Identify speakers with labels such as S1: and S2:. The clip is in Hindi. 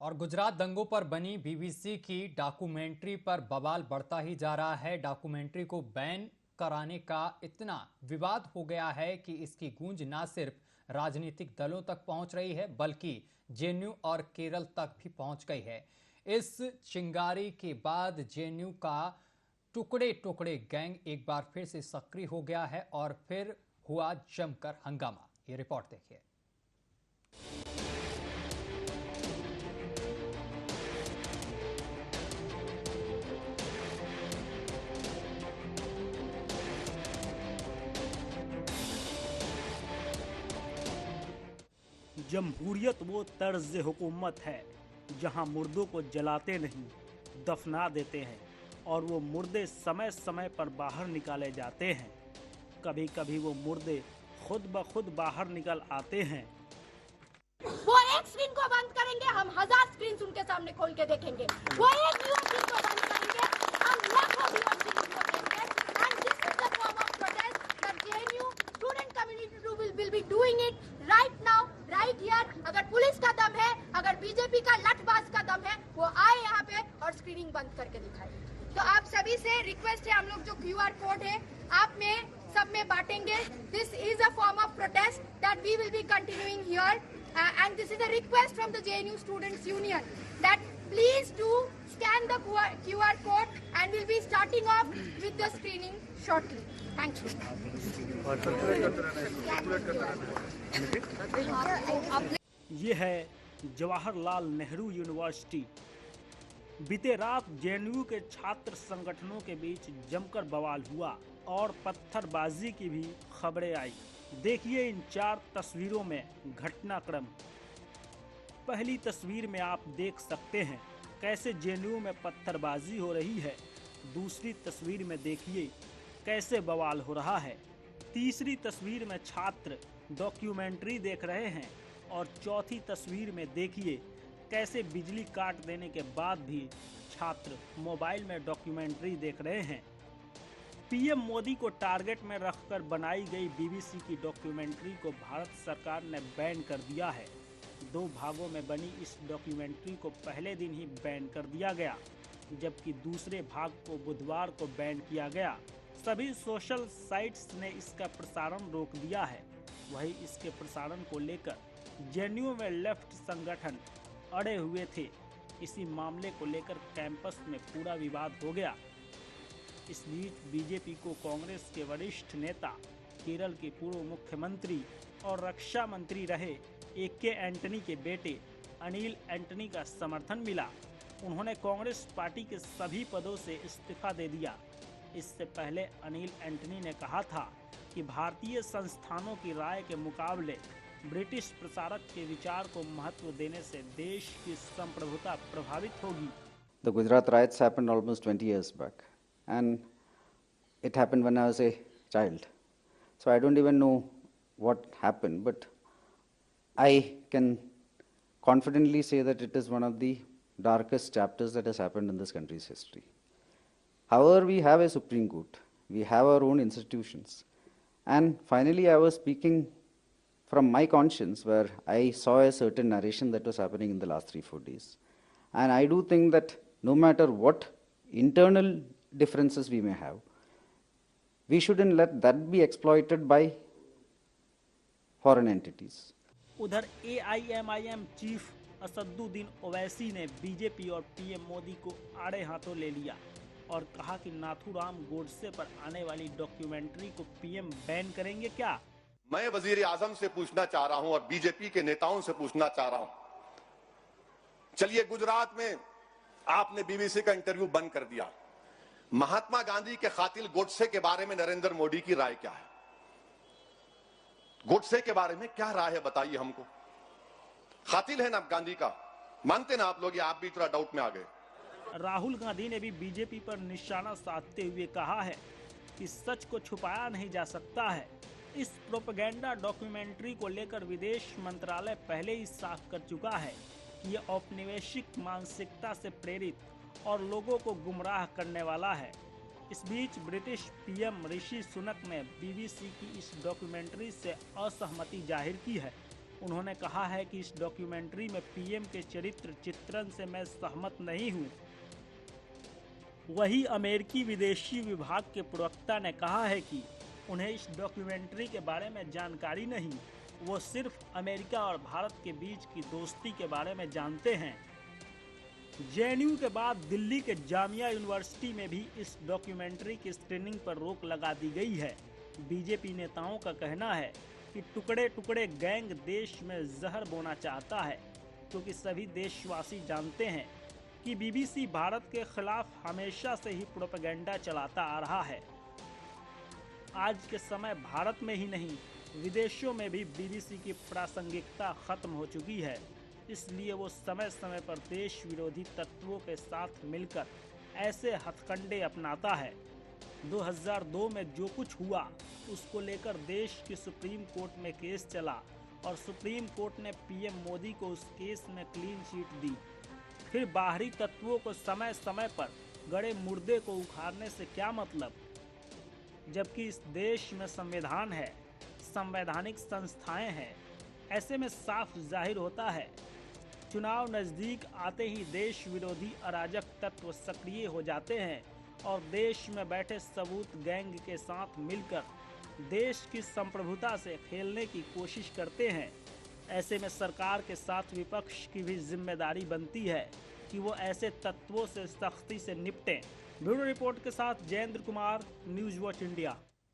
S1: और गुजरात दंगों पर बनी बीबीसी की डॉक्यूमेंट्री पर बवाल बढ़ता ही जा रहा है। डॉक्यूमेंट्री को बैन कराने का इतना विवाद हो गया है कि इसकी गूंज ना सिर्फ राजनीतिक दलों तक पहुंच रही है बल्कि जेएनयू और केरल तक भी पहुंच गई है। इस चिंगारी के बाद जेएनयू का टुकड़े टुकड़े गैंग एक बार फिर से सक्रिय हो गया है और फिर हुआ जमकर हंगामा। ये रिपोर्ट देखिए।
S2: जमहूरियत वो तर्ज हुकूमत है जहां मुर्दों को जलाते नहीं दफना देते हैं और वो मुर्दे समय समय पर बाहर निकाले जाते हैं। कभी कभी वो मुर्दे खुद ब खुद बाहर निकल आते हैं।
S3: वो एक स्क्रीन को बंद करेंगे, हम 1000 स्क्रीन उनके सामने खोल के देखेंगे। वो एक व्यूअर स्क्रीन को बंद करेंगे, हम लाखों व्यूअर स्क्रीन को देखेंगे। And this is the form of protest that JNU student community will be doing it right now, right here. अगर पुलिस का दम है, अगर बीजेपी का लठबाज का दम है, वो आए यहाँ पे और स्क्रीनिंग बंद करके दिखाए। तो आप सभी से रिक्वेस्ट है, हम लोग जो क्यूआर कोड है आप में सब में बांटेंगे। This is a form of protest that we will be continuing here. And this is a request from the JNU Students Union that please do scan the QR code and we'll be starting off with the screening shortly. Thank you.
S2: ये है जवाहरलाल नेहरू यूनिवर्सिटी। बीते रात जेएनयू के छात्र संगठनों के बीच जमकर बवाल हुआ और पत्थरबाजी की भी खबरें आई। देखिए इन 4 तस्वीरों में घटनाक्रम। पहली तस्वीर में आप देख सकते हैं कैसे जेएनयू में पत्थरबाजी हो रही है। दूसरी तस्वीर में देखिए कैसे बवाल हो रहा है। तीसरी तस्वीर में छात्र डॉक्यूमेंट्री देख रहे हैं और चौथी तस्वीर में देखिए कैसे बिजली काट देने के बाद भी छात्र मोबाइल में डॉक्यूमेंट्री देख रहे हैं। पीएम मोदी को टारगेट में रखकर बनाई गई बीबीसी की डॉक्यूमेंट्री को भारत सरकार ने बैन कर दिया है। 2 भागों में बनी इस डॉक्यूमेंट्री को पहले दिन ही बैन कर दिया गया, जबकि दूसरे भाग को बुधवार को बैन किया गया। सभी सोशल साइट्स ने इसका प्रसारण रोक दिया है। वहीं इसके प्रसारण को लेकर जेएनयू में लेफ्ट संगठन अड़े हुए थे। इसी मामले को लेकर कैंपस में पूरा विवाद हो गया। इस बीच बीजेपी को कांग्रेस के वरिष्ठ नेता, केरल के पूर्व मुख्यमंत्री और रक्षा मंत्री रहे ए.के. एंटनी के बेटे अनिल एंटनी का समर्थन मिला। उन्होंने कांग्रेस पार्टी के सभी पदों से इस्तीफा दे दिया। इससे पहले अनिल एंटनी ने कहा था कि भारतीय संस्थानों की राय के मुकाबले ब्रिटिश प्रसारक के विचार को महत्व देने से देश की संप्रभुता प्रभावित होगी।
S4: The Gujarat riots happened almost 20 years back, and it happened when I was a child. So I don't even know what happened, but I can confidently say that it is one of the darkest chapters that has happened in this country's history. However, we have a Supreme Court, we have our own institutions, and finally I was speaking from my conscience, where I saw a certain narration that was happening in the last 3-4 days. And I do think that no matter what internal differences we may have, we shouldn't let that be exploited by foreign entities.
S2: उधर AIMIM चीफ असदुद्दीन ओवैसी ने बीजेपी और पीएम मोदी को आड़े हाथों ले लिया और कहा कि नाथूराम गोडसे पर आने वाली डॉक्यूमेंट्री को पीएम बैन करेंगे क्या।
S5: मैं वजीर आजम से पूछना चाह रहा हूं और बीजेपी के नेताओं से पूछना चाह रहा हूं, चलिए गुजरात में आपने बीबीसी का इंटरव्यू बंद कर दिया। महात्मा गांधी के कातिल गोडसे के बारे में नरेंद्र मोदी की राय क्या है? गोडसे के बारे में क्या राय है बताइए हमको। कातिल है ना गांधी का, मानते ना आप लोग, या आप भी थोड़ा डाउट में आ गए?
S2: राहुल गांधी ने भी बीजेपी पर निशाना साधते हुए कहा है कि सच को छुपाया नहीं जा सकता है। इस प्रोपेगेंडा डॉक्यूमेंट्री को लेकर विदेश मंत्रालय पहले ही साफ कर चुका है कि यह औपनिवेशिक मानसिकता से प्रेरित और लोगों को गुमराह करने वाला है। इस बीच ब्रिटिश पीएम ऋषि सुनक ने बीबीसी की इस डॉक्यूमेंट्री से असहमति जाहिर की है। उन्होंने कहा है कि इस डॉक्यूमेंट्री में पीएम के चरित्र चित्रण से मैं सहमत नहीं हूं। वही अमेरिकी विदेशी विभाग के प्रवक्ता ने कहा है कि उन्हें इस डॉक्यूमेंट्री के बारे में जानकारी नहीं, वो सिर्फ अमेरिका और भारत के बीच की दोस्ती के बारे में जानते हैं। जेएनयू के बाद दिल्ली के जामिया यूनिवर्सिटी में भी इस डॉक्यूमेंट्री की स्क्रीनिंग पर रोक लगा दी गई है। बीजेपी नेताओं का कहना है कि टुकड़े टुकड़े गैंग देश में जहर बोना चाहता है, क्योंकि सभी देशवासी जानते हैं कि बीबीसी भारत के खिलाफ हमेशा से ही प्रोपेगेंडा चलाता आ रहा है। आज के समय भारत में ही नहीं, विदेशों में भी बीबीसी की प्रासंगिकता खत्म हो चुकी है। इसलिए वो समय समय पर देश विरोधी तत्वों के साथ मिलकर ऐसे हथकंडे अपनाता है। 2002 में जो कुछ हुआ उसको लेकर देश की सुप्रीम कोर्ट में केस चला और सुप्रीम कोर्ट ने पीएम मोदी को उस केस में क्लीन चिट दी। फिर बाहरी तत्वों को समय समय पर गड़े मुर्दे को उखाड़ने से क्या मतलब, जबकि इस देश में संविधान है, संवैधानिक संस्थाएं हैं। ऐसे में साफ जाहिर होता है चुनाव नज़दीक आते ही देश विरोधी अराजक तत्व सक्रिय हो जाते हैं और देश में बैठे सबूत गैंग के साथ मिलकर देश की संप्रभुता से खेलने की कोशिश करते हैं। ऐसे में सरकार के साथ विपक्ष की भी जिम्मेदारी बनती है कि वो ऐसे तत्वों से सख्ती से निपटें। ब्यूरो रिपोर्ट के साथ Jayendra Kumar, news watch India.